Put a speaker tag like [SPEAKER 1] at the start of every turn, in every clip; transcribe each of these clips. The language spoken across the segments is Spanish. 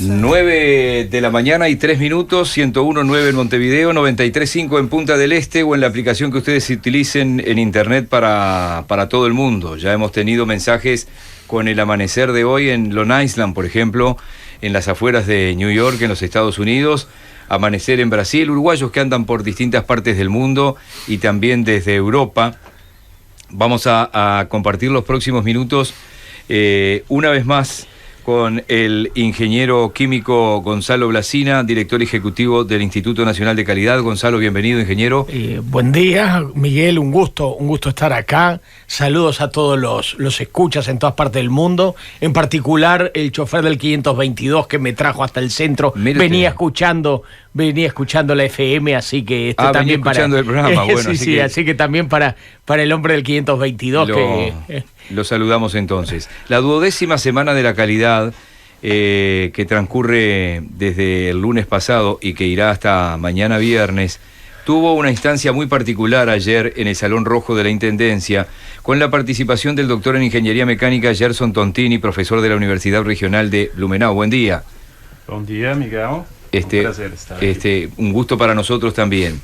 [SPEAKER 1] 9 de la mañana y 3 minutos, 101.9 en Montevideo, 93.5 en Punta del Este o en la aplicación que ustedes utilicen en internet para todo el mundo. Ya hemos tenido mensajes con el amanecer de hoy en Long Island, por ejemplo, en las afueras de New York, en los Estados Unidos, amanecer en Brasil, uruguayos que andan por distintas partes del mundo y también desde Europa. Vamos a compartir los próximos minutos una vez más con el ingeniero químico Gonzalo Blasina, director ejecutivo del Instituto Nacional de Calidad. Gonzalo, bienvenido, ingeniero.
[SPEAKER 2] Buen día, Miguel, un gusto estar acá. Saludos a todos los escuchas en todas partes del mundo, en particular el chofer del 522 que me trajo hasta el centro. Venía escuchando la FM, así que también para
[SPEAKER 1] el programa. Bueno,
[SPEAKER 2] así que también para el hombre del 522
[SPEAKER 1] lo saludamos entonces. La 12ª semana de la calidad que transcurre desde el lunes pasado y que irá hasta mañana viernes, tuvo una instancia muy particular ayer en el Salón Rojo de la Intendencia, con la participación del doctor en Ingeniería Mecánica Gerson Tontini, profesor de la Universidad Regional de Blumenau. Buen día.
[SPEAKER 3] Buen día, Miguel. Un placer estar aquí.
[SPEAKER 1] Un gusto para nosotros también.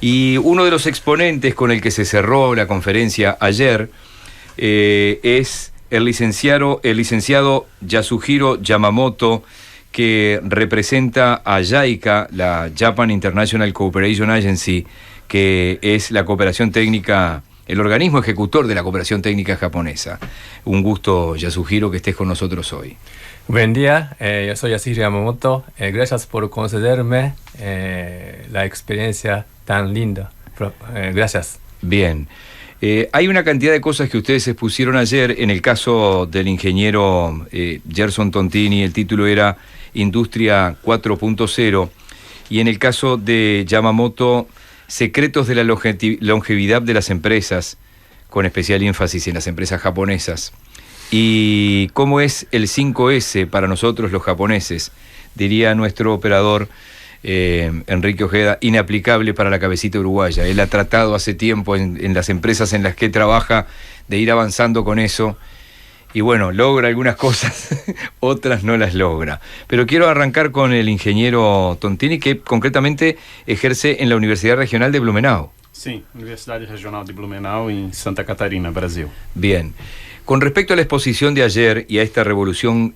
[SPEAKER 1] Y uno de los exponentes con el que se cerró la conferencia ayer es el licenciado Yasuhiro Yamamoto, que representa a JICA, la Japan International Cooperation Agency, que es la cooperación técnica, el organismo ejecutor de la cooperación técnica japonesa. Un gusto, Yasuhiro, que estés con nosotros hoy.
[SPEAKER 4] Buen día, yo soy Yasuhiro Yamamoto. Gracias por concederme la experiencia tan linda. Gracias.
[SPEAKER 1] Bien. Hay una cantidad de cosas que ustedes expusieron ayer. En el caso del ingeniero Gerson Tontini, el título era Industria 4.0, y en el caso de Yamamoto, secretos de la longevidad de las empresas, con especial énfasis en las empresas japonesas. Y cómo es el 5S para nosotros los japoneses, diría nuestro operador Enrique Ojeda, inaplicable para la cabecita uruguaya. Él ha tratado hace tiempo en las empresas en las que trabaja de ir avanzando con eso, y bueno, logra algunas cosas, otras no las logra. Pero quiero arrancar con el ingeniero Tontini, que concretamente ejerce en la Universidad Regional de Blumenau.
[SPEAKER 3] Sí, Universidad Regional de Blumenau en Santa Catarina, Brasil.
[SPEAKER 1] Bien. Con respecto a la exposición de ayer y a esta revolución,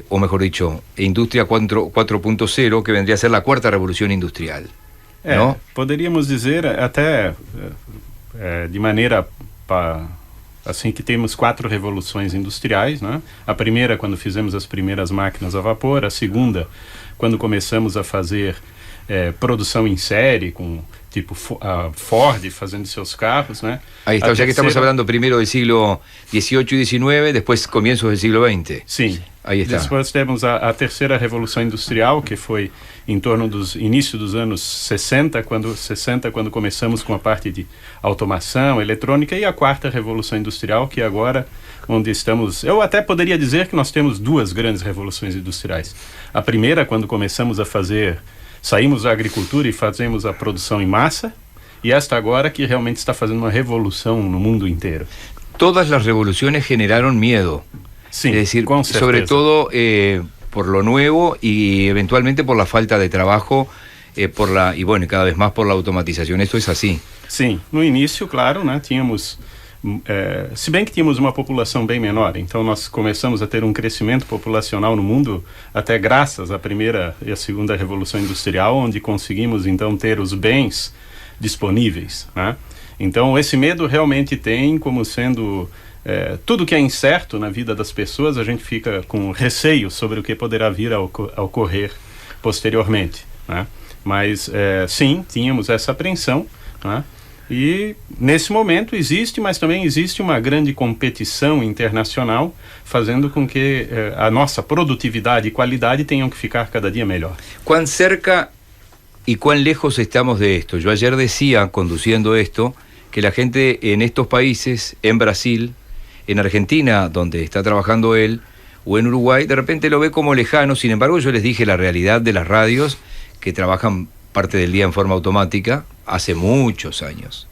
[SPEAKER 1] o mejor dicho, Industria 4.0, que vendría a ser la cuarta revolución industrial, ¿no?
[SPEAKER 3] Poderíamos dizer até de maneira assim que temos 4 revoluções industriais, né? A primeira quando fizemos as primeiras máquinas a vapor, a segunda quando começamos a fazer produção em série com tipo Ford fazendo seus carros, né?
[SPEAKER 1] Ahí está, ya que estamos hablando primero del siglo XVIII y XIX, después comienzos del siglo XX.
[SPEAKER 3] Sim.
[SPEAKER 1] Aí está.
[SPEAKER 3] Depois temos a terceira revolução industrial, que foi em torno dos início dos anos 60, quando começamos com a parte de automação, eletrônica, e a quarta revolução industrial, que agora onde estamos, eu até poderia dizer que nós temos 2 grandes revoluções industriais. A primeira quando começamos a saímos da agricultura e fazemos a produção em massa, e esta agora que realmente está fazendo uma revolução no mundo inteiro.
[SPEAKER 1] Todas las revoluciones generaron miedo.
[SPEAKER 3] Sí,
[SPEAKER 1] es decir,
[SPEAKER 3] con certeza.
[SPEAKER 1] Sobre todo por lo nuevo y eventualmente por la falta de trabajo, y cada vez más por la automatización. Esto es así.
[SPEAKER 3] Sim, no início, claro, né, tínhamos, se bem que tínhamos uma população bem menor, então nós começamos a ter um crescimento populacional no mundo, até graças à primeira e à segunda revolução industrial, onde conseguimos então ter os bens disponíveis, né? Então esse medo realmente tem como sendo tudo que é incerto na vida das pessoas, a gente fica com receio sobre o que poderá vir a ocorrer posteriormente, né? Mas sim, tínhamos essa apreensão, né? E nesse momento mas também existe uma grande competição internacional, fazendo com que a nossa produtividade e qualidade tenham que ficar cada dia melhor.
[SPEAKER 1] ¿Cuán cerca y cuán lejos estamos de esto? Yo ayer decía, conduciendo esto, que la gente en estos países, en Brasil, en Argentina, donde está trabajando él, o en Uruguay, de repente lo ve como lejano. Sin embargo, yo les dije la realidad de las radios, que trabajan parte del día en forma automática, hace muchos años.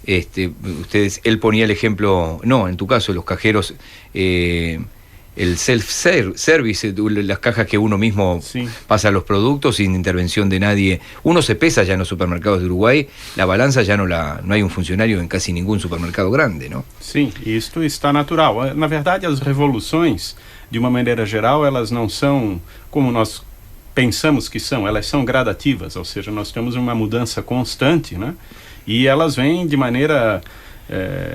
[SPEAKER 1] Él ponía el ejemplo, no, en tu caso, los cajeros el self-service, las cajas que uno mismo pasa los productos sin intervención de nadie. Uno se pesa ya en los supermercados de Uruguay, la balanza ya no hay un funcionario en casi ningún supermercado grande, ¿no?
[SPEAKER 3] Sim, isto está natural. Na verdade, as revoluções, de uma maneira geral, elas não são como nós pensamos que são, elas são gradativas, ou seja, nós temos uma mudança constante, né? E elas vêm de maneira...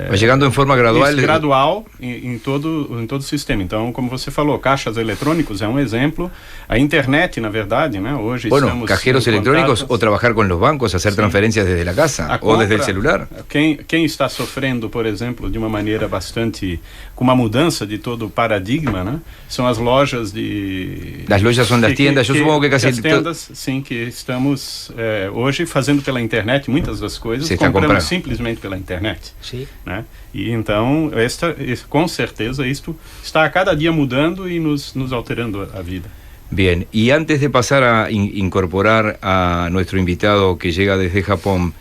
[SPEAKER 1] Vai chegando em forma gradual.
[SPEAKER 3] Gradual em todo o sistema. Então, como você falou, caixas eletrônicos é um exemplo. A internet, na verdade, né? Hoje estamos
[SPEAKER 1] cajeros electrónicos o trabajar con los bancos, hacer transferencias desde la casa o desde el celular.
[SPEAKER 3] Quem está sofrendo, por exemplo, de uma maneira bastante... com uma mudança de todo o paradigma, né? São as lojas de...
[SPEAKER 1] Las lojas son las tiendas. Yo supongo que casi...
[SPEAKER 3] As tendas, sim, que estamos hoje fazendo pela internet muitas das coisas,
[SPEAKER 1] comprando
[SPEAKER 3] simplesmente pela internet.
[SPEAKER 2] Sí.
[SPEAKER 3] Né? E então, com certeza, isto está a cada dia mudando e nos alterando a vida.
[SPEAKER 1] Bien, y antes de pasar a incorporar a nuestro invitado que llega desde Japón,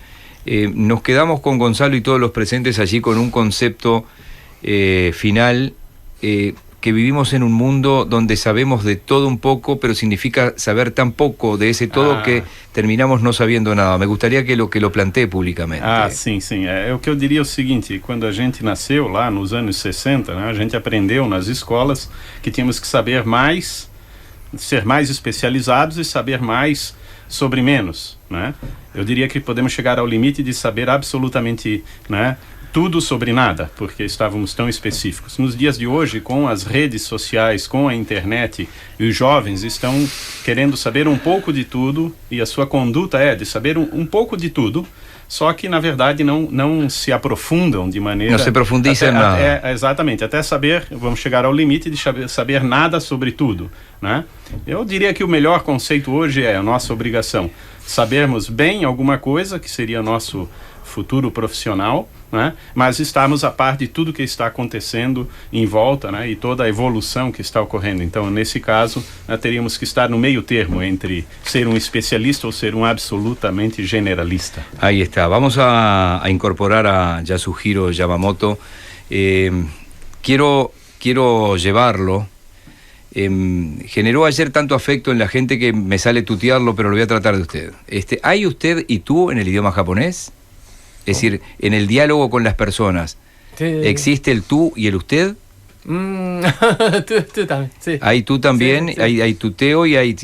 [SPEAKER 1] nos quedamos con Gonzalo y todos los presentes allí con un concepto final, que vivimos en un mundo donde sabemos de todo un poco, pero significa saber tan poco de ese todo que terminamos no sabiendo nada. Me gustaría que lo plantee públicamente.
[SPEAKER 3] Sim. O que eu diria é o seguinte: quando a gente nasceu lá nos anos 60, né, a gente aprendeu nas escolas que tínhamos que saber mais, ser mais especializados e saber mais sobre menos, né? Eu diria que podemos chegar ao limite de saber absolutamente, né, tudo sobre nada, porque estávamos tão específicos. Nos dias de hoje, com as redes sociais, com a internet, os jovens estão querendo saber um pouco de tudo, e a sua conduta é de saber um pouco de tudo, só que, na verdade, não se aprofundam de maneira...
[SPEAKER 1] Não se profundizam nada.
[SPEAKER 3] Exatamente, até saber, vamos chegar ao limite de saber nada sobre tudo, né? Eu diria que o melhor conceito hoje é a nossa obrigação. Sabermos bem alguma coisa, que seria nosso futuro profissional, né? Mas estarmos a par de tudo que está acontecendo em volta, né? E toda a evolução que está ocorrendo. Então, nesse caso, teríamos que estar no meio termo entre ser um especialista ou ser um absolutamente generalista.
[SPEAKER 1] Ahí está. Vamos a incorporar a Yasuhiro Yamamoto. Quiero llevarlo. Generó ayer tanto afecto en la gente que me sale tutearlo, pero lo voy a tratar de usted. ¿Hay usted y tú en el idioma japonés? Es decir, en el diálogo con las personas, ¿existe el tú y el usted?
[SPEAKER 4] Tú también, sí.
[SPEAKER 1] ¿Hay tú también? Sí. Hay tuteo y hay...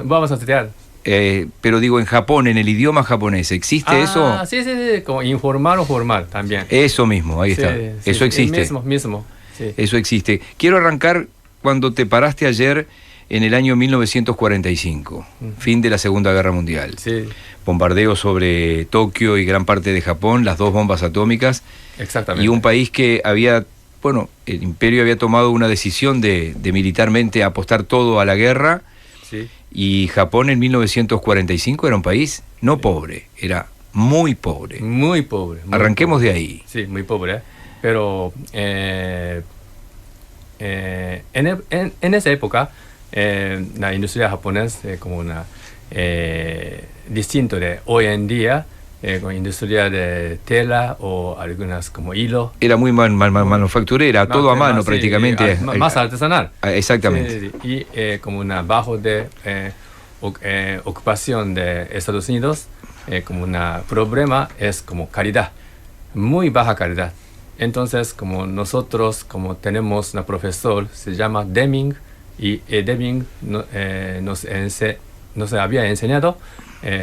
[SPEAKER 4] Vamos a tutear.
[SPEAKER 1] Pero digo, en Japón, en el idioma japonés, ¿existe eso?
[SPEAKER 4] Sí, como informal o formal también.
[SPEAKER 1] Eso mismo, ahí está. Eso existe.
[SPEAKER 4] Mismo. Sí.
[SPEAKER 1] Eso existe. Quiero arrancar cuando te paraste ayer en el año 1945, fin de la Segunda Guerra Mundial.
[SPEAKER 4] Sí.
[SPEAKER 1] Bombardeo sobre Tokio y gran parte de Japón, las 2 bombas atómicas.
[SPEAKER 4] Exactamente.
[SPEAKER 1] Y un país que el imperio había tomado una decisión de militarmente apostar todo a la guerra.
[SPEAKER 4] Sí.
[SPEAKER 1] Y Japón en 1945 era un país no pobre, era muy pobre.
[SPEAKER 4] Muy pobre.
[SPEAKER 1] Arranquemos de ahí.
[SPEAKER 4] Sí, muy pobre. Pero en esa época, la industria japonesa como una distinto de hoy en día, con industria de tela o algunas como hilo.
[SPEAKER 1] Era muy manufacturera, todo a mano prácticamente.
[SPEAKER 4] Más artesanal.
[SPEAKER 1] Exactamente.
[SPEAKER 4] Sí, y como una bajo de ocupación de Estados Unidos, como un problema es como calidad, muy baja calidad. Entonces, como nosotros, como tenemos un profesor, se llama Deming, y Deming nos había enseñado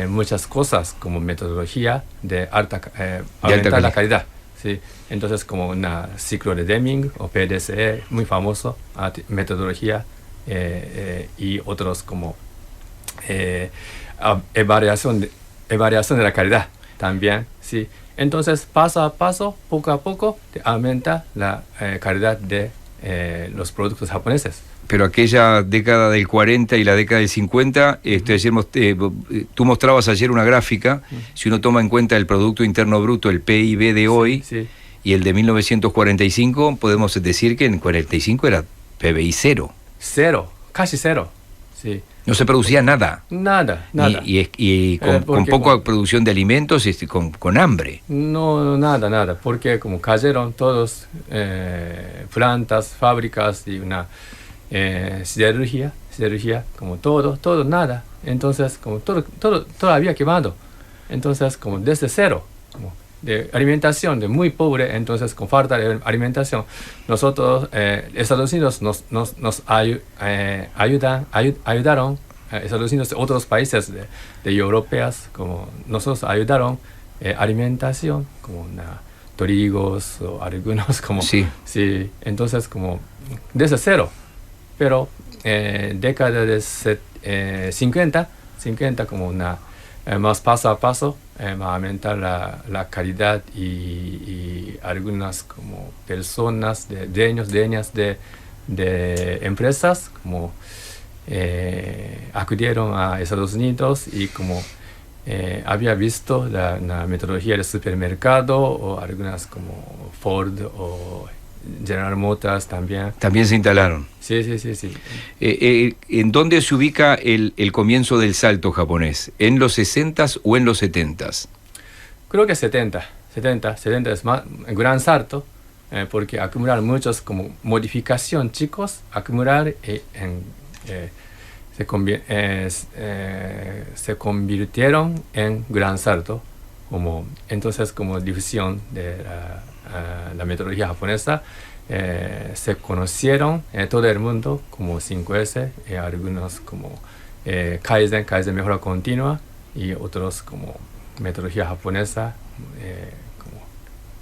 [SPEAKER 4] muchas cosas como metodología de aumentar la calidad. ¿Sí? Entonces, como un ciclo de Deming o PDCE muy famoso, metodología y otros como evaluación de la calidad también. ¿Sí? Entonces, paso a paso, poco a poco, aumenta la calidad de los productos japoneses.
[SPEAKER 1] Pero aquella década del 40 y la década del 50, tú mostrabas ayer una gráfica, si uno toma en cuenta el Producto Interno Bruto, el PIB de hoy, y el de 1945, podemos decir que en 45 era PBI cero.
[SPEAKER 4] Cero, casi cero. Sí.
[SPEAKER 1] No se producía nada.
[SPEAKER 4] Nada.
[SPEAKER 1] Y con poca producción de alimentos y con hambre.
[SPEAKER 4] No, nada, porque como cayeron todos plantas, fábricas y una siderurgia, como todo, nada. Entonces, como todo había quemado. Entonces, como desde cero, como de alimentación, de muy pobre, entonces con falta de alimentación, nosotros, Estados Unidos nos ayudaron, Estados Unidos y otros países de europeas, como nosotros ayudaron alimentación, como trigos o algunos, como sí, entonces como desde cero, pero década de 50 como más paso a paso, va a aumentar la calidad y algunas como personas, dueñas de empresas, como acudieron a Estados Unidos y como había visto la metodología del supermercado o algunas como Ford o General Motors también.
[SPEAKER 1] También se instalaron.
[SPEAKER 4] Sí.
[SPEAKER 1] ¿En dónde se ubica el comienzo del salto japonés? ¿En los 60s o en los 70s?
[SPEAKER 4] Creo que 70 es más un gran salto, porque acumular muchos como modificación chicos, acumular se convirtieron en gran salto, como entonces como difusión de la metodología japonesa, se conocieron en todo el mundo como 5S, algunos como Kaizen mejora continua y otros como metodología japonesa, como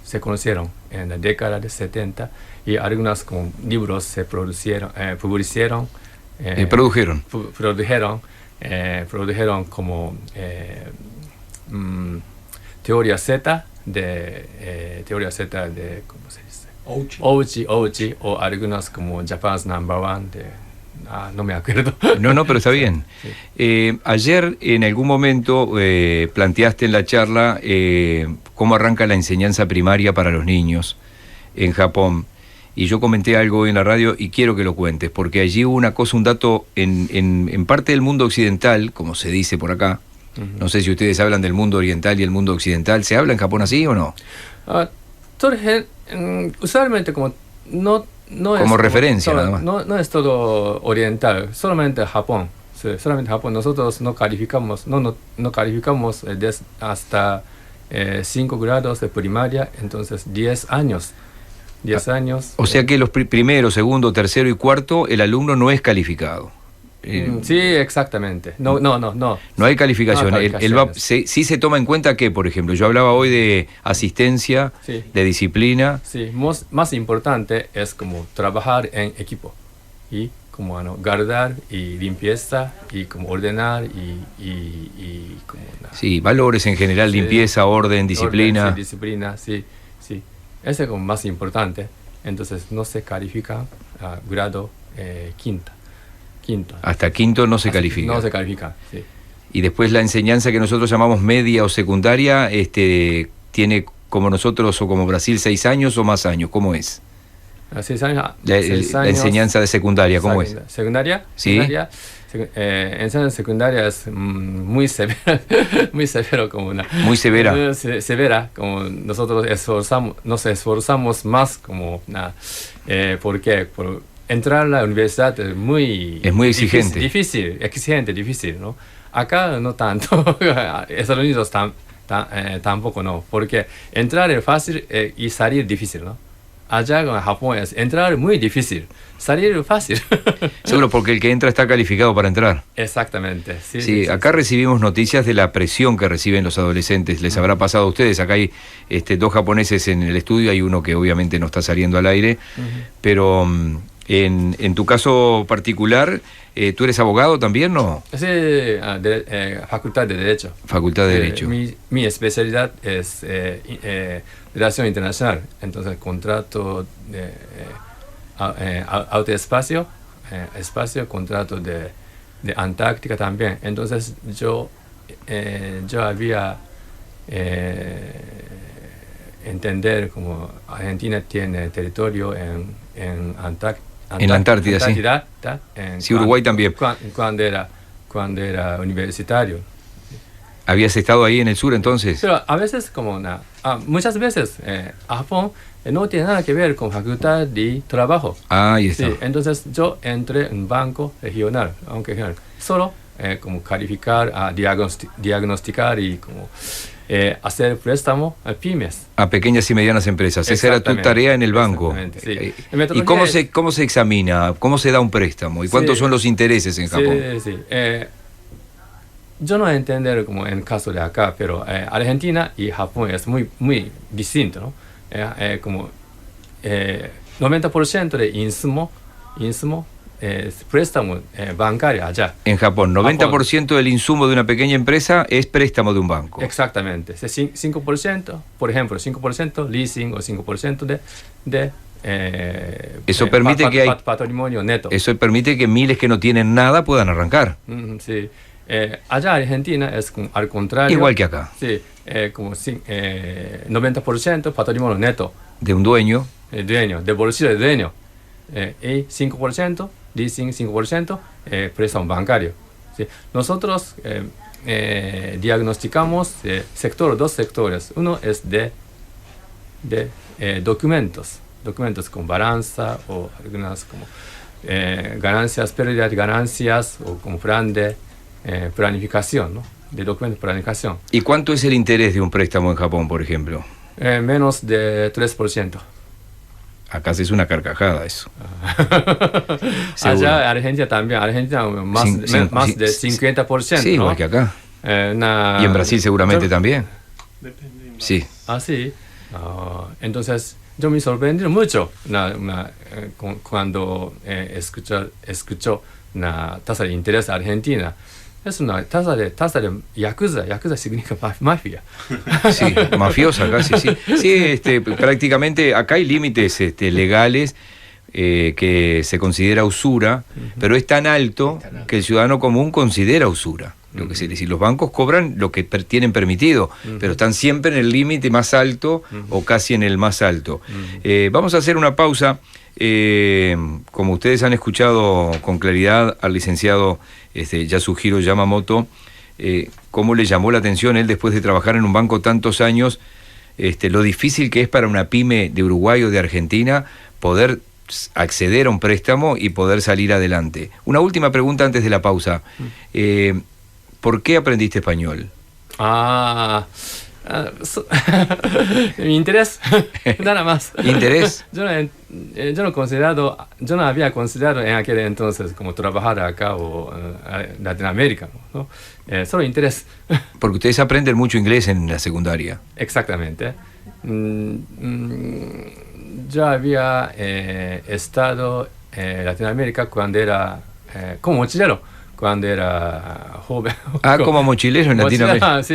[SPEAKER 4] se conocieron en la década de 70 y algunos como libros se publicaron, produjeron como teoría Z de ¿cómo se dice? Ouchi o algunos como Japan's Number One no me acuerdo.
[SPEAKER 1] No, pero está bien. Sí. Ayer en algún momento planteaste en la charla cómo arranca la enseñanza primaria para los niños en Japón. Y yo comenté algo en la radio y quiero que lo cuentes, porque allí hubo un dato en parte del mundo occidental, como se dice por acá. No sé si ustedes hablan del mundo oriental y el mundo occidental. ¿Se habla en Japón así o no?
[SPEAKER 4] Usualmente como no
[SPEAKER 1] como
[SPEAKER 4] es
[SPEAKER 1] referencia
[SPEAKER 4] como,
[SPEAKER 1] nada más.
[SPEAKER 4] No es todo oriental, solamente Japón. Sí, solamente Japón. Nosotros no calificamos hasta 5 grados de primaria, entonces 10 años. 10 años.
[SPEAKER 1] O sea que los primero, segundo, tercero y cuarto, el alumno no es calificado.
[SPEAKER 4] Sí, exactamente. No.
[SPEAKER 1] No hay calificación.
[SPEAKER 4] No hay calificaciones.
[SPEAKER 1] Sí se toma en cuenta que, por ejemplo, yo hablaba hoy de asistencia,
[SPEAKER 4] sí,
[SPEAKER 1] de disciplina.
[SPEAKER 4] Sí, más importante es como trabajar en equipo y como guardar y limpieza y como ordenar y como
[SPEAKER 1] sí, valores en general, sí, limpieza, orden, disciplina.
[SPEAKER 4] Sí, disciplina, sí. Ese es como más importante. Entonces no se califica a grado quinto.
[SPEAKER 1] Hasta quinto no se califica.
[SPEAKER 4] No se califica, sí.
[SPEAKER 1] Y después la enseñanza que nosotros llamamos media o secundaria, tiene como nosotros o como Brasil 6 años o más años. ¿Cómo es?
[SPEAKER 4] 6 años.
[SPEAKER 1] La enseñanza de secundaria, ¿cómo es?
[SPEAKER 4] ¿Secundaria?
[SPEAKER 1] Sí.
[SPEAKER 4] Enseñanza secundaria es muy severa, muy severo como una.
[SPEAKER 1] Muy severa.
[SPEAKER 4] Severa, como nosotros nos esforzamos más como una. ¿Por qué? Entrar a la universidad es muy
[SPEAKER 1] exigente.
[SPEAKER 4] Difícil, ¿no? Acá no tanto. Estados Unidos tampoco no, porque entrar es fácil y salir difícil, ¿no? Allá en Japón es entrar muy difícil, salir fácil.
[SPEAKER 1] Seguro, porque el que entra está calificado para entrar.
[SPEAKER 4] Exactamente.
[SPEAKER 1] Sí, acá recibimos noticias de la presión que reciben los adolescentes. Les habrá pasado a ustedes. Acá hay 2 japoneses en el estudio, hay uno que obviamente no está saliendo al aire, pero en tu caso particular, ¿tú eres abogado también, no?
[SPEAKER 4] Sí, Facultad de Derecho.
[SPEAKER 1] Facultad de Derecho.
[SPEAKER 4] Mi especialidad es Relación Internacional, entonces contrato de autoespacio, contrato de Antártica también. Entonces yo había entender como Argentina tiene territorio en
[SPEAKER 1] En la Antártida, sí. Sí, Uruguay también.
[SPEAKER 4] Cuando era universitario.
[SPEAKER 1] ¿Habías estado ahí en el sur entonces?
[SPEAKER 4] Pero a veces muchas veces Japón no tiene nada que ver con facultad de trabajo.
[SPEAKER 1] Ahí está.
[SPEAKER 4] Sí, entonces yo entré en banco regional, aunque regional, solo como calificar, diagnosticar y como hacer préstamo a pymes.
[SPEAKER 1] A pequeñas y medianas empresas. Esa era tu tarea en el banco.
[SPEAKER 4] Sí.
[SPEAKER 1] ¿Y cómo se examina? ¿Cómo se da un préstamo? ¿Y cuántos son los intereses en Japón?
[SPEAKER 4] Sí. Yo no entiendo como en el caso de acá, pero Argentina y Japón es muy, muy distinto, ¿no? Como 90% de insumo préstamo bancario allá.
[SPEAKER 1] En Japón, 90% del insumo de una pequeña empresa es préstamo de un banco.
[SPEAKER 4] Exactamente. 5%, por ejemplo, 5% leasing o 5% de
[SPEAKER 1] eso permite que
[SPEAKER 4] patrimonio neto.
[SPEAKER 1] Eso permite que miles que no tienen nada puedan arrancar.
[SPEAKER 4] Sí. Allá en Argentina es al contrario.
[SPEAKER 1] Igual que acá.
[SPEAKER 4] Sí, como 90% patrimonio neto.
[SPEAKER 1] De un dueño.
[SPEAKER 4] De bolsillo del dueño. Y 5%, leasing 5%, préstamo bancario. ¿Sí? Nosotros diagnosticamos dos sectores. Uno es de documentos con balanza o algunas como ganancias, pérdidas de ganancias o como plan de planificación, ¿no? De documentos de planificación.
[SPEAKER 1] ¿Y cuánto es el interés de un préstamo en Japón, por ejemplo?
[SPEAKER 4] Menos de 3%.
[SPEAKER 1] Acá se es una carcajada eso.
[SPEAKER 4] Allá Argentina también. Argentina más de 50%.
[SPEAKER 1] Sí,
[SPEAKER 4] ¿no?
[SPEAKER 1] igual que acá. Y en Brasil seguramente también. Sí.
[SPEAKER 4] Sí. Entonces yo me sorprendí mucho cuando escuchó una tasa de interés argentina. Es una tasa de yakuza. Yakuza significa mafia.
[SPEAKER 1] Sí, mafiosa casi, sí. Sí, prácticamente acá hay límites legales que se considera usura, pero es tan alto que el ciudadano común considera usura. Lo que se dice, los bancos cobran lo que tienen permitido, pero están siempre en el límite más alto o casi en el más alto. Vamos a hacer una pausa. Como ustedes han escuchado con claridad al licenciado Yasuhiro Yamamoto, cómo le llamó la atención él después de trabajar en un banco tantos años, lo difícil que es para una pyme de Uruguay o de Argentina poder acceder a un préstamo y poder salir adelante. Una última pregunta antes de la pausa. ¿Por qué aprendiste español?
[SPEAKER 4] Mi interés, nada más.
[SPEAKER 1] ¿Interés?
[SPEAKER 4] Yo no había considerado en aquel entonces como trabajar acá o en Latinoamérica, ¿no? Solo interés.
[SPEAKER 1] Porque ustedes aprenden mucho inglés en la secundaria.
[SPEAKER 4] Exactamente. Yo había estado en Latinoamérica cuando era como mochilero. Cuando era joven.
[SPEAKER 1] Como mochilero en Latinoamérica.
[SPEAKER 4] Sí.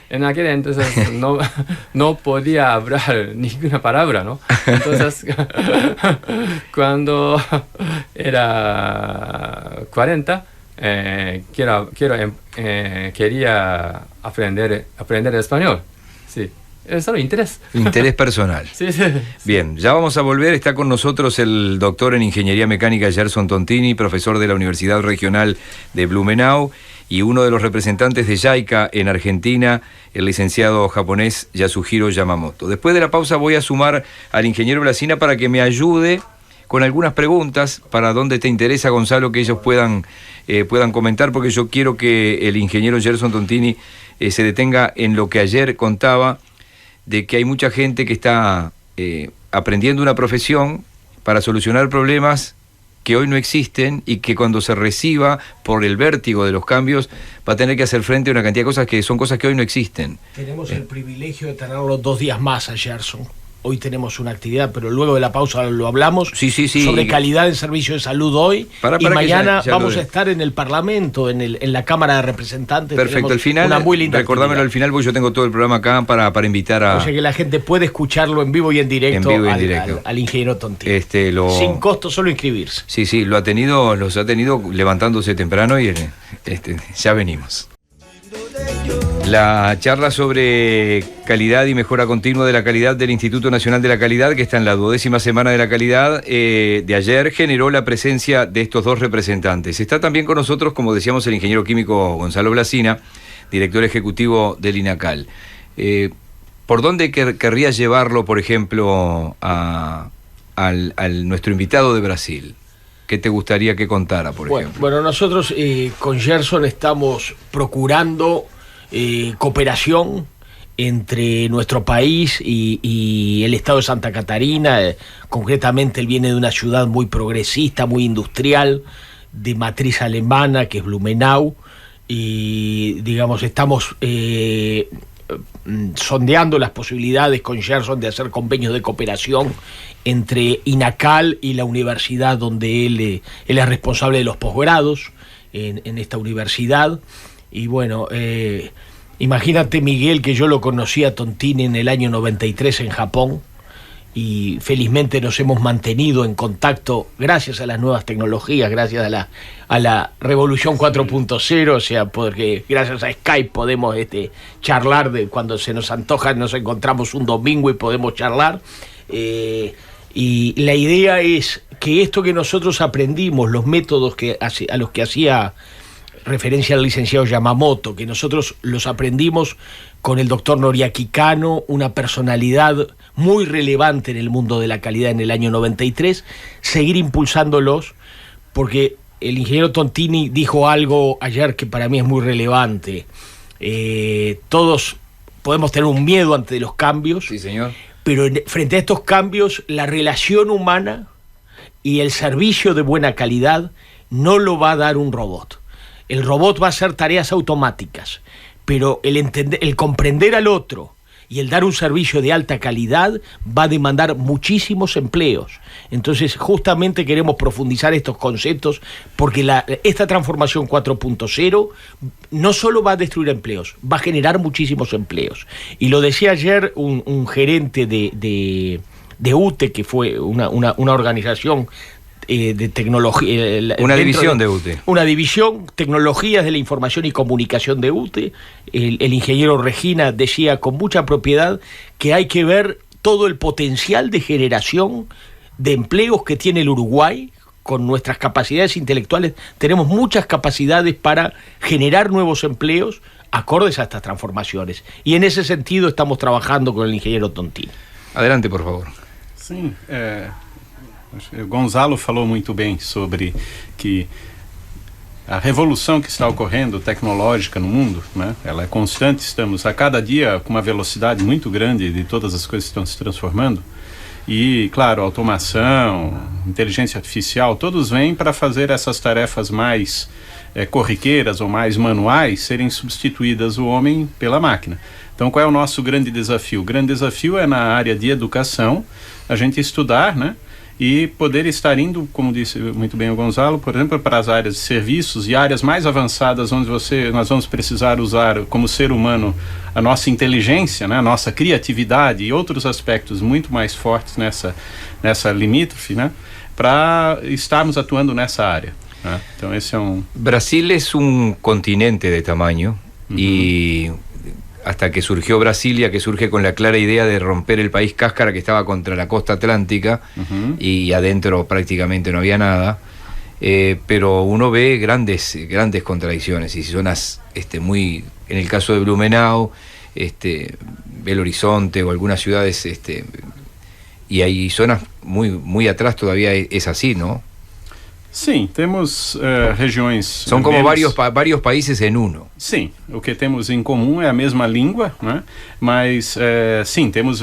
[SPEAKER 4] En aquel entonces no podía hablar ninguna palabra, ¿no? Entonces, cuando era 40, quería aprender español. Sí. Es solo interés.
[SPEAKER 1] Interés personal.
[SPEAKER 4] Sí.
[SPEAKER 1] Bien, ya vamos a volver. Está con nosotros el doctor en Ingeniería Mecánica Gerson Tontini, profesor de la Universidad Regional de Blumenau, y uno de los representantes de JICA en Argentina, el licenciado japonés Yasuhiro Yamamoto. Después de la pausa voy a sumar al ingeniero Blasina para que me ayude con algunas preguntas para donde te interesa, Gonzalo, que ellos puedan comentar, porque yo quiero que el ingeniero Gerson Tontini se detenga en lo que ayer contaba, de que hay mucha gente que está aprendiendo una profesión para solucionar problemas que hoy no existen y que cuando se reciba por el vértigo de los cambios va a tener que hacer frente a una cantidad de cosas que son cosas que hoy no existen.
[SPEAKER 2] Tenemos el privilegio de tenerlo 2 días más a Gerson. Hoy tenemos una actividad, pero luego de la pausa lo hablamos.
[SPEAKER 1] Sí.
[SPEAKER 2] Sobre calidad del servicio de salud hoy. Y mañana ya vamos a estar en el Parlamento, en la Cámara de Representantes.
[SPEAKER 1] Perfecto, al final,
[SPEAKER 2] una muy linda
[SPEAKER 1] recordámelo al final, porque yo tengo todo el programa acá para invitar a...
[SPEAKER 2] O sea que la gente puede escucharlo en vivo y en directo, al ingeniero Tontini. Sin costo, solo inscribirse.
[SPEAKER 1] Sí, los ha tenido levantándose temprano y ya venimos. La charla sobre calidad y mejora continua de la calidad del Instituto Nacional de la Calidad, que está en la 12ª semana de la calidad de ayer, generó la presencia de estos dos representantes. Está también con nosotros, como decíamos, el ingeniero químico Gonzalo Blasina, director ejecutivo del INACAL. ¿Por dónde querría llevarlo, por ejemplo, al nuestro invitado de Brasil? ¿Qué te gustaría que contara, por ejemplo?
[SPEAKER 2] Bueno, nosotros con Gerson estamos procurando cooperación entre nuestro país y el estado de Santa Catarina. Concretamente, él viene de una ciudad muy progresista, muy industrial, de matriz alemana, que es Blumenau, y digamos, estamos sondeando las posibilidades con Gerson de hacer convenios de cooperación entre INACAL y la universidad donde él es responsable de los posgrados en esta universidad. Y bueno, imagínate, Miguel, que yo lo conocí a Tontini en el año 93 en Japón, y felizmente nos hemos mantenido en contacto gracias a las nuevas tecnologías, gracias a la revolución 4.0, o sea, porque gracias a Skype podemos charlar de cuando se nos antoja, nos encontramos un domingo y podemos charlar. Y la idea es que esto que nosotros aprendimos, los métodos a los que hacía referencia al licenciado Yamamoto, que nosotros los aprendimos con el doctor Noriaki Kano, una personalidad muy relevante en el mundo de la calidad en el año 93, seguir impulsándolos, porque el ingeniero Tontini dijo algo ayer que para mí es muy relevante. Todos podemos tener un miedo ante los cambios,
[SPEAKER 1] sí, señor,
[SPEAKER 2] pero frente a estos cambios, la relación humana y el servicio de buena calidad no lo va a dar un robot. El robot va a hacer tareas automáticas, pero el comprender al otro y el dar un servicio de alta calidad va a demandar muchísimos empleos. Entonces, justamente queremos profundizar estos conceptos, porque esta transformación 4.0 no solo va a destruir empleos, va a generar muchísimos empleos. Y lo decía ayer un gerente de UTE, que fue una organización de tecnología,
[SPEAKER 1] una división de UTE,
[SPEAKER 2] una división tecnologías de la información y comunicación de UTE. El ingeniero Regina decía con mucha propiedad que hay que ver todo el potencial de generación de empleos que tiene el Uruguay. Con nuestras capacidades intelectuales tenemos muchas capacidades para generar nuevos empleos acordes a estas transformaciones, y en ese sentido estamos trabajando con el ingeniero Tontini.
[SPEAKER 1] Adelante, por favor.
[SPEAKER 3] Sim, o Gonzalo falou muito bem sobre que a revolução que está ocorrendo tecnológica no mundo, né, ela é constante. Estamos a cada dia com uma velocidade muito grande de todas as coisas que estão se transformando. E, claro, automação, inteligência artificial, todos vêm para fazer essas tarefas mais corriqueiras ou mais manuais serem substituídas o homem pela máquina. Então, qual é o nosso grande desafio? O grande desafio é na área de educação, a gente estudar, né? E poder estar indo, como disse muito bem o Gonzalo, por exemplo, para as áreas de serviços e áreas mais avançadas, onde nós vamos precisar usar como ser humano a nossa inteligência, né, a nossa criatividade e outros aspectos muito mais fortes nessa limítrofe, né, para estarmos atuando nessa área, né? Então esse é
[SPEAKER 1] Brasil es un continente de tamaño, y hasta que surgió Brasilia, que surge con la clara idea de romper el país cáscara que estaba contra la costa atlántica, y adentro prácticamente no había nada, pero uno ve grandes contradicciones y zonas muy, en el caso de Blumenau, Belo Horizonte o algunas ciudades, y hay zonas muy atrás todavía es así, ¿no?
[SPEAKER 3] Sim, temos regiões...
[SPEAKER 1] São como vários países em uno.
[SPEAKER 3] Sim, o que temos em comum é a mesma língua, né? Mas, sim, temos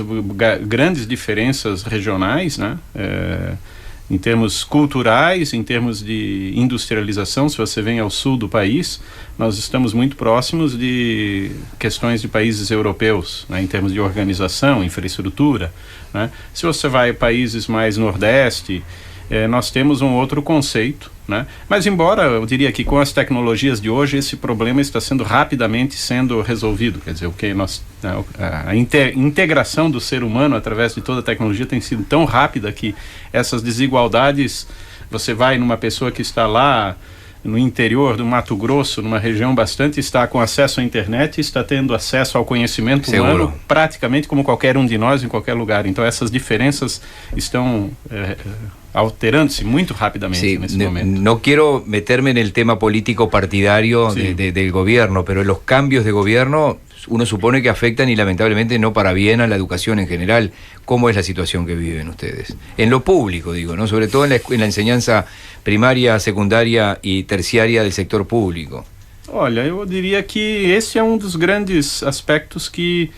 [SPEAKER 3] grandes diferenças regionais, né? Em termos culturais, em termos de industrialização. Se você vem ao sul do país, nós estamos muito próximos de questões de países europeus, né? Em termos de organização, infraestrutura, né? Se você vai a países mais nordeste, nós temos um outro conceito, né? Mas embora eu diria que com as tecnologias de hoje esse problema está sendo rapidamente resolvido, quer dizer, a integração do ser humano através de toda a tecnologia tem sido tão rápida que essas desigualdades, você vai numa pessoa que está lá no interior do Mato Grosso, numa região bastante, está com acesso à internet, está tendo acesso ao conhecimento humano praticamente como qualquer um de nós em qualquer lugar. Então essas diferenças estão alterando-se muito rapidamente nesse momento.
[SPEAKER 1] No quiero meterme en el tema político partidario del gobierno, pero los cambios de gobierno uno supone que afectan y lamentablemente no para bien a la educación en general. ¿Cómo es la situación que viven ustedes? En lo público, digo, ¿no? Sobre todo en la enseñanza primária, secundária e terciária do setor público.
[SPEAKER 3] Olha, eu diria que esse é um dos grandes aspectos que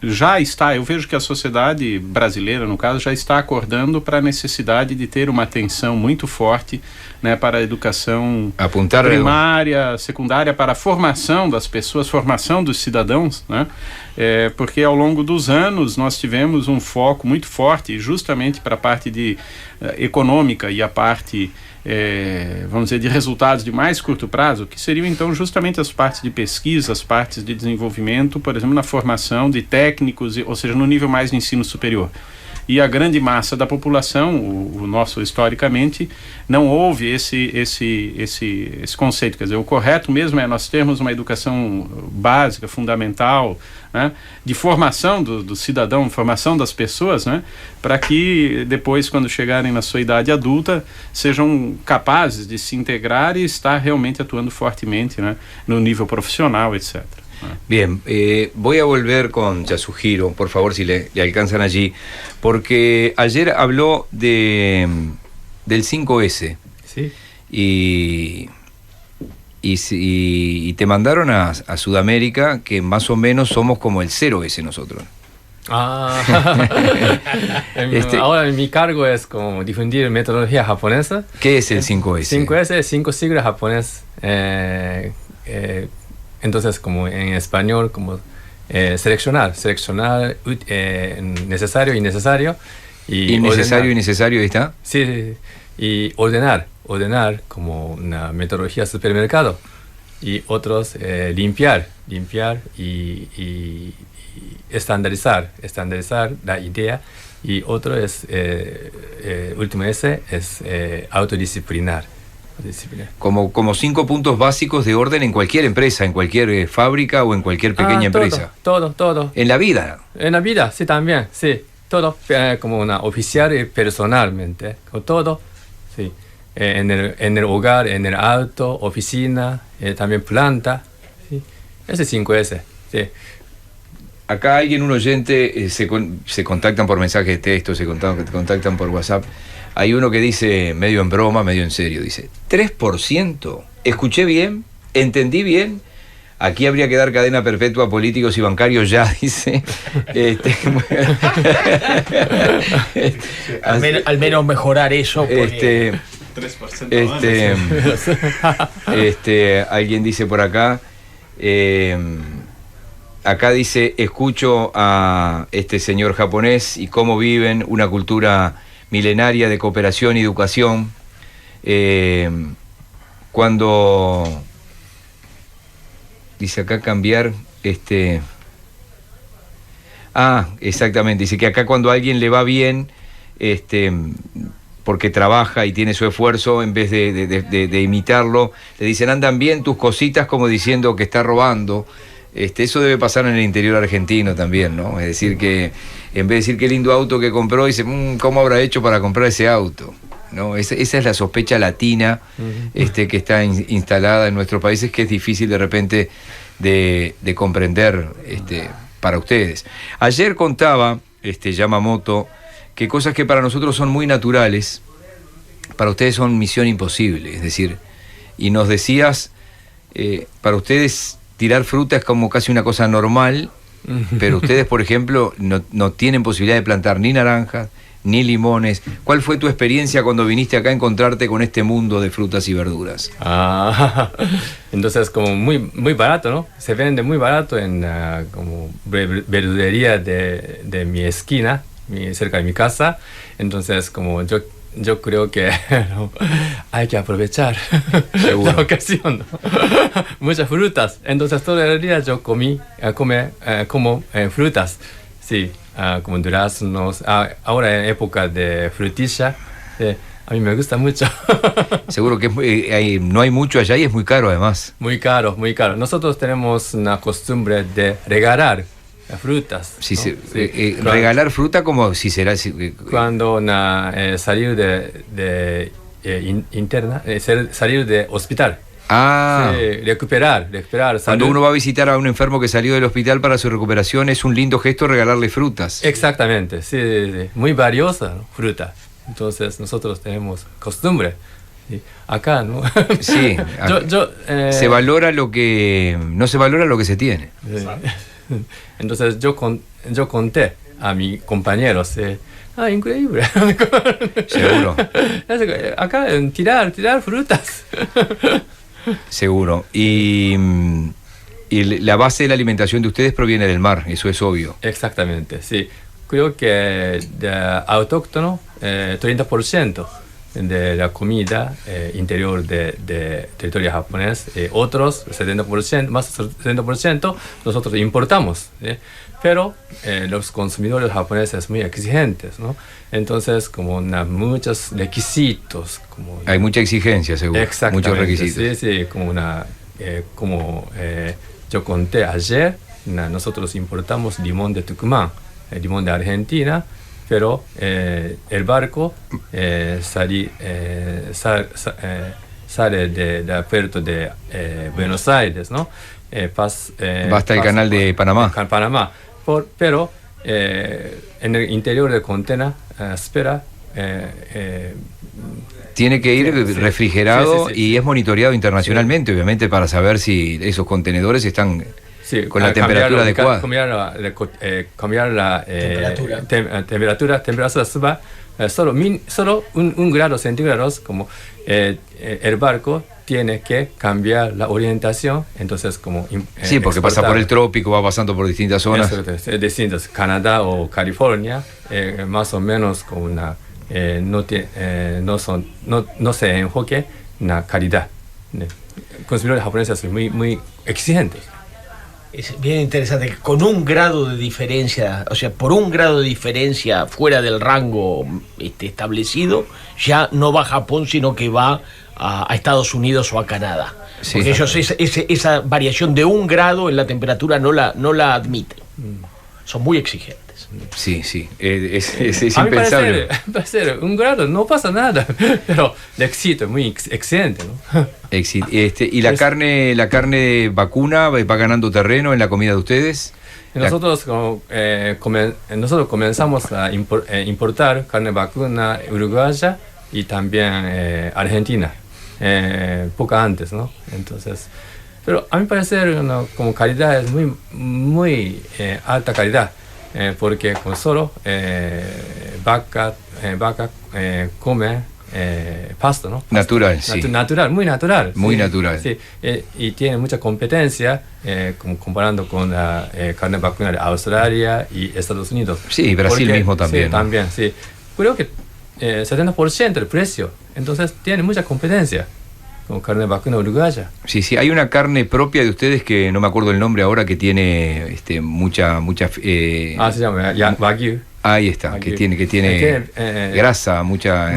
[SPEAKER 3] já está, eu vejo que a sociedade brasileira, no caso, já está acordando para a necessidade de ter uma atenção muito forte, né, para a educação primária, secundária, para a formação das pessoas, formação dos cidadãos, né? Porque ao longo dos anos nós tivemos um foco muito forte justamente para a parte econômica e a parte vamos dizer, de resultados de mais curto prazo, que seriam então justamente as partes de pesquisa, as partes de desenvolvimento, por exemplo, na formação de técnicos, ou seja, no nível mais de ensino superior. E a grande massa da população, o nosso historicamente, não houve esse conceito. Quer dizer, o correto mesmo é nós termos uma educação básica, fundamental, né, de formação do cidadão, formação das pessoas, né, para que depois, quando chegarem na sua idade adulta, sejam capazes de se integrar e estar realmente atuando fortemente, né, no nível profissional, etc.
[SPEAKER 1] Bien, voy a volver con Yasuhiro, por favor, si le alcanzan allí, porque ayer habló del 5S.
[SPEAKER 4] Sí.
[SPEAKER 1] Y te mandaron a Sudamérica, que más o menos somos como el 0S nosotros.
[SPEAKER 4] Ahora mi cargo es como difundir metodología japonesa.
[SPEAKER 1] ¿Qué es el 5S?
[SPEAKER 4] 5S es 5 siglas japonés. Entonces, como en español, como seleccionar necesario y innecesario.
[SPEAKER 1] ¿Y necesario y necesario ahí está?
[SPEAKER 4] Sí. Y ordenar como una metodología de supermercado. Y otros, limpiar y estandarizar la idea. Y otro es, último S, es autodisciplinar.
[SPEAKER 1] Como 5 puntos básicos de orden en cualquier empresa, en cualquier fábrica o en cualquier pequeña empresa.
[SPEAKER 4] Todo.
[SPEAKER 1] ¿En la vida?
[SPEAKER 4] En la vida, sí, también, sí. Todo como una oficial y personalmente. Todo, sí. En el hogar, en el auto, oficina, también planta. ¿Sí? Ese 5S, sí.
[SPEAKER 1] Acá un oyente, se contactan por mensaje de texto, se contactan por WhatsApp. Hay uno que dice, medio en broma, medio en serio, dice, 3%, ¿escuché bien? ¿Entendí bien? Aquí habría que dar cadena perpetua a políticos y bancarios ya, dice.
[SPEAKER 2] Al menos mejorar eso. Porque...
[SPEAKER 3] 3%
[SPEAKER 1] alguien dice por acá, acá dice, escucho a este señor japonés y cómo viven una cultura milenaria de cooperación y educación. Cuando dice acá cambiar exactamente, dice que acá cuando a alguien le va bien porque trabaja y tiene su esfuerzo, en vez de imitarlo, le dicen andan bien tus cositas, como diciendo que está robando. Eso debe pasar en el interior argentino también, ¿no? Es decir, que en vez de decir qué lindo auto que compró, dice, ¿cómo habrá hecho para comprar ese auto? ¿No? Esa es la sospecha latina que está instalada en nuestros países, que es difícil de repente de comprender para ustedes. Ayer contaba Yamamoto que cosas que para nosotros son muy naturales, para ustedes son misión imposible. Es decir, y nos decías, para ustedes tirar fruta es como casi una cosa normal, pero ustedes, por ejemplo, no tienen posibilidad de plantar ni naranjas, ni limones. ¿Cuál fue tu experiencia cuando viniste acá a encontrarte con este mundo de frutas y verduras?
[SPEAKER 4] Entonces como muy barato, ¿no? Se vende muy barato en como verdulería de mi esquina, cerca de mi casa. Entonces como yo creo que hay que aprovechar la ocasión, ¿no? Muchas frutas. Entonces todo el día yo como frutas, sí, como duraznos. Ahora en época de frutilla, A mí me gusta mucho.
[SPEAKER 1] Seguro que no hay mucho allá y es muy caro además.
[SPEAKER 4] Muy caro, muy caro. Nosotros tenemos una costumbre de regalar frutas.
[SPEAKER 1] Sí,
[SPEAKER 4] ¿no?
[SPEAKER 1] sí. Regalar fruta como si será...
[SPEAKER 4] Cuando salir salir de hospital.
[SPEAKER 1] Ah.
[SPEAKER 4] Sí, recuperar.
[SPEAKER 1] Cuando uno va a visitar a un enfermo que salió del hospital para su recuperación, es un lindo gesto regalarle frutas.
[SPEAKER 4] Exactamente, sí. Muy valiosa, ¿no? Fruta. Entonces nosotros tenemos costumbre. ¿Sí? Acá, ¿no?
[SPEAKER 1] Sí. Se valora lo que... No se valora lo que se tiene.
[SPEAKER 4] Sí. Entonces yo conté a mis compañeros... increíble.
[SPEAKER 1] Seguro.
[SPEAKER 4] Acá tirar frutas.
[SPEAKER 1] Seguro. Y la base de la alimentación de ustedes proviene del mar, eso es obvio.
[SPEAKER 4] Exactamente, sí. Creo que de autóctono, 30% de la comida interior de territorio japonés, otros 70%, más 70% nosotros importamos, ¿sí? Pero los consumidores japoneses son muy exigentes, ¿no? Entonces, como muchos requisitos.
[SPEAKER 1] Hay mucha exigencia, seguro.
[SPEAKER 4] Exactamente.
[SPEAKER 1] Muchos requisitos.
[SPEAKER 4] Sí, como yo conté ayer, nosotros importamos limón de Tucumán, limón de Argentina, pero el barco sale del puerto de Buenos Aires, ¿no?
[SPEAKER 1] Va hasta el canal de Panamá.
[SPEAKER 4] Pero en el interior del contenedor espera.
[SPEAKER 1] Tiene que ir refrigerado
[SPEAKER 4] sí.
[SPEAKER 1] Y es monitoreado internacionalmente, obviamente, para saber si esos contenedores están con la temperatura adecuada.
[SPEAKER 4] Cambiar la temperatura suba, solo un grado centígrados, como el barco tiene que cambiar la orientación, entonces como
[SPEAKER 1] sí, porque pasa por el trópico, va pasando por distintas zonas.
[SPEAKER 4] Distintas, Canadá o California, más o menos como no se enfoque en la calidad. Consumidores japoneses son muy exigentes.
[SPEAKER 2] Es bien interesante que con un grado de diferencia, o sea, por un grado de diferencia fuera del rango establecido, ya no va a Japón, sino que va a Estados Unidos o a Canadá. Sí, porque ellos esa variación de un grado en la temperatura no la admiten. Son muy exigentes.
[SPEAKER 1] Sí, es impensable.
[SPEAKER 4] Parece un grado, no pasa nada, pero el éxito es muy exigente, ¿no?
[SPEAKER 1] ¿Y la carne vacuna va ganando terreno en la comida de ustedes?
[SPEAKER 4] Nosotros comenzamos a importar carne vacuna uruguaya y también argentina, poco antes, ¿no? Entonces, pero a mí parece como calidad es muy alta calidad. Porque con solo vaca come pasto, ¿no?
[SPEAKER 1] Natural, sí.
[SPEAKER 4] Muy natural.
[SPEAKER 1] Muy
[SPEAKER 4] sí,
[SPEAKER 1] natural.
[SPEAKER 4] Sí. Y tiene mucha competencia comparando con la carne vacuna de Australia y Estados Unidos.
[SPEAKER 1] Sí, Brasil mismo también.
[SPEAKER 4] Sí,
[SPEAKER 1] ¿no?
[SPEAKER 4] también, sí. Creo que 70% del precio. Entonces tiene mucha competencia. Con carne vacuna uruguaya.
[SPEAKER 1] Sí, hay una carne propia de ustedes que no me acuerdo el nombre ahora, que tiene mucha
[SPEAKER 4] se llama Wagyu.
[SPEAKER 1] Ahí está, Wagyu. que tiene grasa, mucha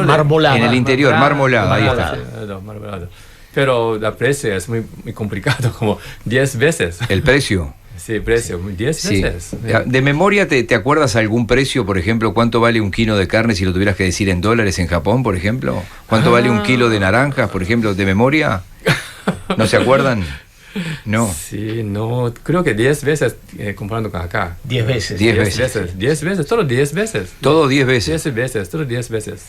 [SPEAKER 2] marmolada.
[SPEAKER 1] En el interior, marmolada, ahí está.
[SPEAKER 4] Marmolada. Pero el precio es muy complicado, como 10 veces.
[SPEAKER 1] ¿El precio?
[SPEAKER 4] Sí, precio, 10 veces.
[SPEAKER 1] ¿De memoria te acuerdas algún precio, por ejemplo, cuánto vale un kilo de carne, si lo tuvieras que decir en dólares en Japón, por ejemplo? ¿Cuánto vale un kilo de naranjas, por ejemplo, de memoria? ¿No se acuerdan? No.
[SPEAKER 4] Sí, no, creo que 10 veces comparando con acá.
[SPEAKER 2] 10 veces.
[SPEAKER 1] 10 veces.
[SPEAKER 4] 10 veces, todo 10 veces.
[SPEAKER 1] Todo 10 veces.
[SPEAKER 4] 10 veces, todo 10 veces,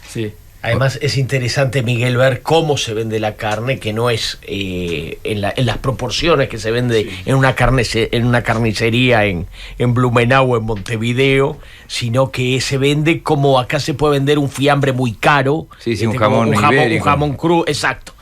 [SPEAKER 4] sí.
[SPEAKER 2] Además es interesante, Miguel, ver cómo se vende la carne, que no es en las proporciones que se vende en una carnicería en Blumenau o en Montevideo, sino que se vende como acá se puede vender un fiambre muy caro.
[SPEAKER 1] Un jamón ibérico.
[SPEAKER 2] Un jamón crudo, exacto.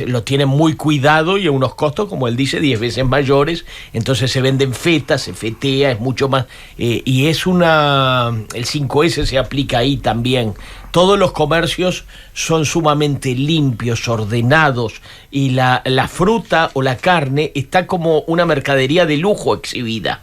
[SPEAKER 2] Lo tienen muy cuidado y a unos costos, como él dice, 10 veces mayores. Entonces se venden fetas, se fetea, es mucho más. Y es el 5S se aplica ahí también. Todos los comercios son sumamente limpios, ordenados, y la fruta o la carne está como una mercadería de lujo exhibida.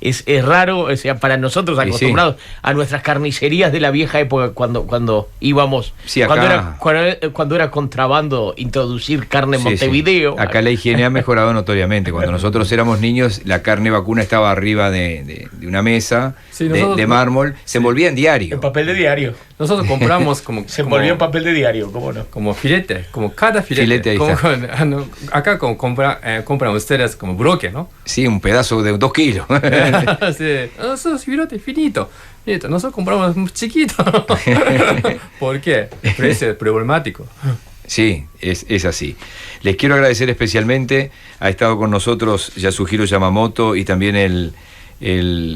[SPEAKER 2] Es raro, o sea, para nosotros acostumbrados a nuestras carnicerías de la vieja época cuando íbamos,
[SPEAKER 1] sí, acá,
[SPEAKER 2] cuando era contrabando introducir carne en Montevideo.
[SPEAKER 1] Sí. Acá la higiene ha mejorado notoriamente. Cuando nosotros éramos niños, la carne vacuna estaba arriba de una mesa de mármol, se envolvía en diario.
[SPEAKER 2] En papel de diario.
[SPEAKER 4] Nosotros compramos como...
[SPEAKER 2] Se envolvió en papel de diario, ¿cómo no?
[SPEAKER 4] Como filete, como cada filete. Acá como compran ustedes como bloque, ¿no?
[SPEAKER 1] Sí, un pedazo de 2 kilos.
[SPEAKER 4] Sí. Nosotros filete finito. Nosotros compramos muy chiquito. ¿Por qué? El precio es problemático.
[SPEAKER 1] Sí, es así. Les quiero agradecer especialmente. Ha estado con nosotros Yasuhiro Yamamoto y también el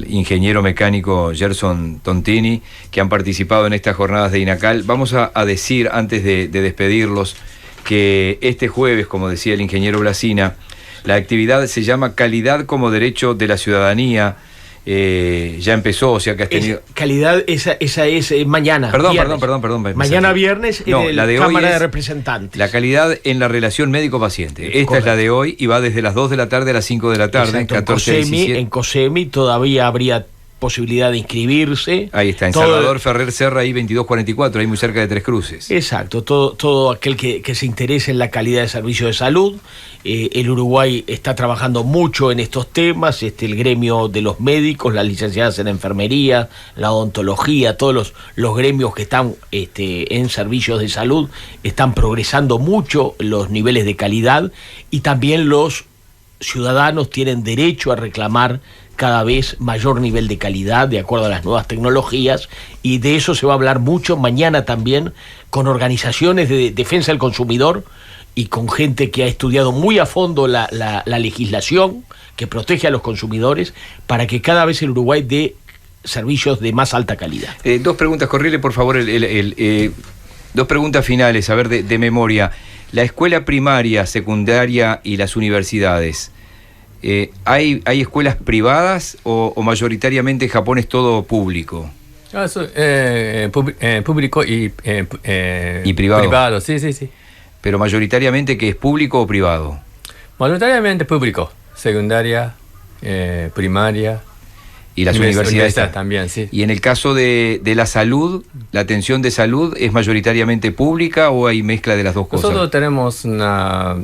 [SPEAKER 1] ingeniero mecánico Gerson Tontini, que han participado en estas jornadas de INACAL. Vamos a decir, antes de despedirlos, que este jueves, como decía el ingeniero Blasina, la actividad se llama Calidad como Derecho de la Ciudadanía. Ya empezó, o sea que has tenido...
[SPEAKER 2] Calidad, esa es mañana.
[SPEAKER 1] Perdón.
[SPEAKER 2] Mañana viernes en
[SPEAKER 1] la de
[SPEAKER 2] Cámara
[SPEAKER 1] hoy
[SPEAKER 2] de Representantes.
[SPEAKER 1] La calidad en la relación médico-paciente. Esta es la de hoy y va desde las 2 de la tarde a las 5 de la tarde.
[SPEAKER 2] Exacto,
[SPEAKER 1] 14
[SPEAKER 2] en COSEMI todavía habría posibilidad de inscribirse.
[SPEAKER 1] Ahí está, en Salvador Ferrer Serra, ahí 2244, ahí muy cerca de Tres Cruces.
[SPEAKER 2] Exacto, todo aquel que se interese en la calidad de servicio de salud. El Uruguay está trabajando mucho en estos temas, el gremio de los médicos, las licenciadas en enfermería, la odontología, todos los gremios que están en servicios de salud están progresando mucho los niveles de calidad, y también los ciudadanos tienen derecho a reclamar cada vez mayor nivel de calidad de acuerdo a las nuevas tecnologías, y de eso se va a hablar mucho mañana también con organizaciones de defensa del consumidor y con gente que ha estudiado muy a fondo la legislación que protege a los consumidores, para que cada vez el Uruguay dé servicios de más alta calidad.
[SPEAKER 1] 2 preguntas, correle por favor 2 preguntas finales, a ver, de memoria. La escuela primaria, secundaria y las universidades, ¿hay escuelas privadas o mayoritariamente en Japón es todo público?
[SPEAKER 4] Público y
[SPEAKER 1] privado.
[SPEAKER 4] Privado, sí.
[SPEAKER 1] Pero mayoritariamente, ¿que es público o privado?
[SPEAKER 4] Mayoritariamente público, secundaria, primaria.
[SPEAKER 1] Y las universidades
[SPEAKER 4] también, sí.
[SPEAKER 1] Y en el caso de la salud, la atención de salud, ¿es mayoritariamente pública o hay mezcla de las dos cosas?
[SPEAKER 4] Nosotros tenemos una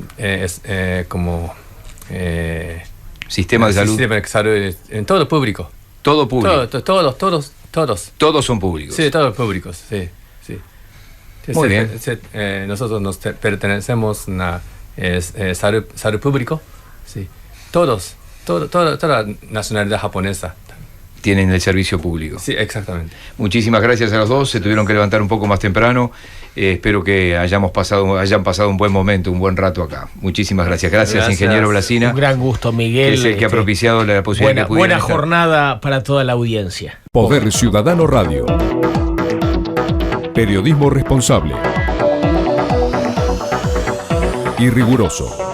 [SPEAKER 1] sistema de salud.
[SPEAKER 4] Sistema de salud en todo público.
[SPEAKER 1] Todo público.
[SPEAKER 4] Todos.
[SPEAKER 1] Todos son públicos.
[SPEAKER 4] Sí, todos públicos, sí.
[SPEAKER 1] Muy bien.
[SPEAKER 4] Nosotros nos pertenecemos a salud público, sí. Toda la nacionalidad japonesa
[SPEAKER 1] tienen el servicio público.
[SPEAKER 4] Sí, exactamente.
[SPEAKER 1] Muchísimas gracias a los dos, se tuvieron que levantar un poco más temprano. Espero que hayan pasado un buen momento, un buen rato acá. Muchísimas gracias. Gracias, ingeniero Blasina.
[SPEAKER 2] Un gran gusto, Miguel.
[SPEAKER 1] Que es el que ha propiciado la posibilidad de
[SPEAKER 2] buena jornada para toda la audiencia.
[SPEAKER 5] Poder Ciudadano Radio. Periodismo responsable y riguroso.